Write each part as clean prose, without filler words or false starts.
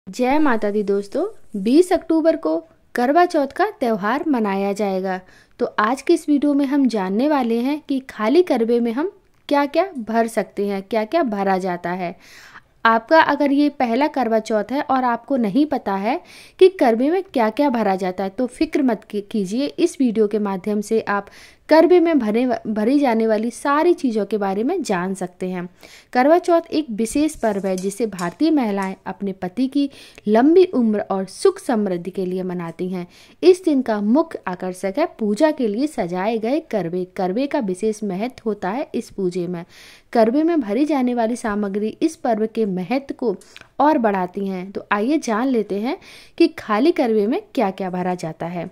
जय माता दी दोस्तों। 20 अक्टूबर को करवा चौथ का त्यौहार मनाया जाएगा। तो आज के इस वीडियो में हम जानने वाले हैं कि खाली करवे में हम क्या क्या भर सकते हैं, क्या क्या भरा जाता है। आपका अगर ये पहला करवा चौथ है और आपको नहीं पता है कि करवे में क्या क्या भरा जाता है तो फिक्र मत कीजिए। इस वीडियो के माध्यम से आप करवे में भरी जाने वाली सारी चीज़ों के बारे में जान सकते हैं। करवा चौथ एक विशेष पर्व है जिसे भारतीय महिलाएं अपने पति की लंबी उम्र और सुख समृद्धि के लिए मनाती हैं। इस दिन का मुख्य आकर्षक है पूजा के लिए सजाए गए करवे। करवे का विशेष महत्व होता है इस पूजे में। करवे में भरी जाने वाली सामग्री इस पर्व के महत्व को और बढ़ाती हैं। तो आइए जान लेते हैं कि खाली करवे में क्या क्या भरा जाता है।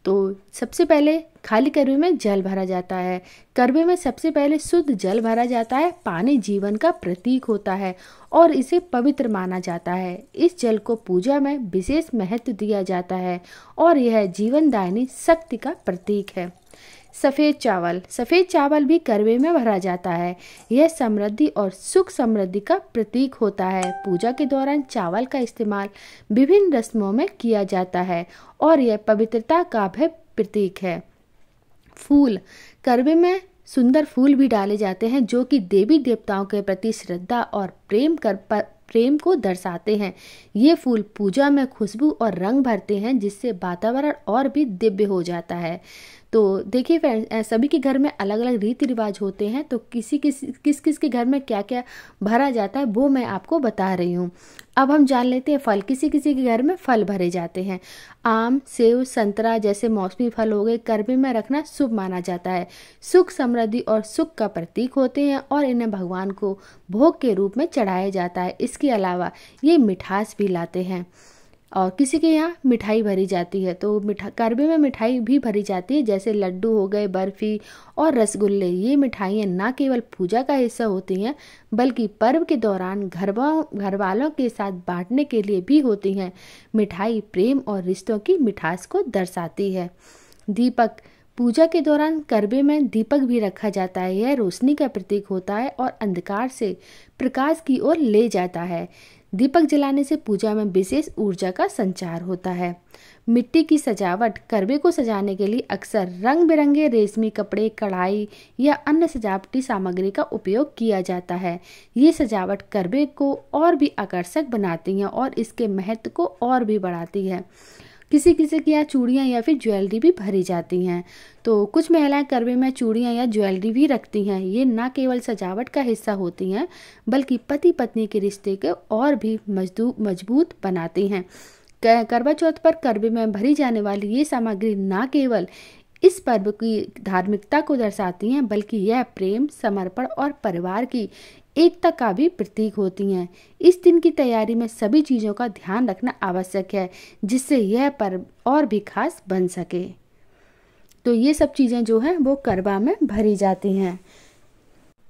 तो सबसे पहले खाली करवे में जल भरा जाता है। करवे में सबसे पहले शुद्ध जल भरा जाता है। पानी जीवन का प्रतीक होता है और इसे पवित्र माना जाता है। इस जल को पूजा में विशेष महत्व दिया जाता है और यह जीवनदायिनी शक्ति का प्रतीक है। सफ़ेद चावल भी करवे में भरा जाता है। यह समृद्धि और सुख समृद्धि का प्रतीक होता है। पूजा के दौरान चावल का इस्तेमाल विभिन्न रस्मों में किया जाता है और यह पवित्रता का भी प्रतीक है। फूल, करवे में सुंदर फूल भी डाले जाते हैं जो कि देवी देवताओं के प्रति श्रद्धा और प्रेम को दर्शाते हैं। ये फूल पूजा में खुशबू और रंग भरते हैं जिससे वातावरण और भी दिव्य हो जाता है। तो देखिए फ्रेंड्स, सभी के घर में अलग अलग रीति रिवाज होते हैं। तो किस किस के घर में क्या क्या भरा जाता है वो मैं आपको बता रही हूँ। अब हम जान लेते हैं फल। किसी किसी के घर में फल भरे जाते हैं। आम, सेब, संतरा जैसे मौसमी फल हो गए करवे में रखना शुभ माना जाता है। सुख समृद्धि और सुख का प्रतीक होते हैं और इन्हें भगवान को भोग के रूप में चढ़ाया जाता है। इसके अलावा ये मिठास भी लाते हैं और किसी के यहाँ मिठाई भरी जाती है। तो करवे में मिठाई भी भरी जाती है जैसे लड्डू हो गए, बर्फी और रसगुल्ले। ये मिठाइयाँ न केवल पूजा का हिस्सा होती हैं बल्कि पर्व के दौरान घर वालों के साथ बांटने के लिए भी होती हैं। मिठाई प्रेम और रिश्तों की मिठास को दर्शाती है। दीपक, पूजा के दौरान करवे में दीपक भी रखा जाता है। यह रोशनी का प्रतीक होता है और अंधकार से प्रकाश की ओर ले जाता है। दीपक जलाने से पूजा में विशेष ऊर्जा का संचार होता है। मिट्टी की सजावट, करवे को सजाने के लिए अक्सर रंग बिरंगे रेशमी कपड़े, कढ़ाई या अन्य सजावटी सामग्री का उपयोग किया जाता है। ये सजावट करवे को और भी आकर्षक बनाती है और इसके महत्व को और भी बढ़ाती है। किसी किसी के यहाँ चूड़ियाँ या फिर ज्वेलरी भी भरी जाती हैं। तो कुछ महिलाएं करवे में चूड़ियाँ या ज्वेलरी भी रखती हैं। ये न केवल सजावट का हिस्सा होती हैं बल्कि पति पत्नी के रिश्ते को और भी मजबूत बनाती हैं। करवा चौथ पर करवे में भरी जाने वाली ये सामग्री न केवल इस पर्व की धार्मिकता को दर्शाती हैं बल्कि यह प्रेम, समर्पण और परिवार की एकता का भी प्रतीक होती हैं। इस दिन की तैयारी में सभी चीज़ों का ध्यान रखना आवश्यक है जिससे यह पर्व और भी खास बन सके। तो ये सब चीज़ें जो हैं वो करवा में भरी जाती हैं।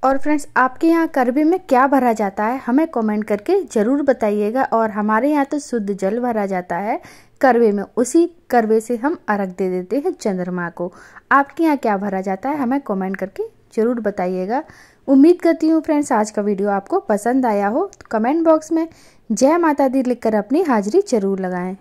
और फ्रेंड्स, आपके यहाँ करवे में क्या भरा जाता है हमें कमेंट करके ज़रूर बताइएगा। और हमारे यहाँ तो शुद्ध जल भरा जाता है करवे में। उसी करवे से हम अर्घ दे देते हैं चंद्रमा को। आपके यहाँ क्या भरा जाता है हमें कमेंट करके ज़रूर बताइएगा। उम्मीद करती हूँ फ्रेंड्स आज का वीडियो आपको पसंद आया हो। तो कमेंट बॉक्स में जय माता दी लिखकर अपनी हाजिरी जरूर लगाएं।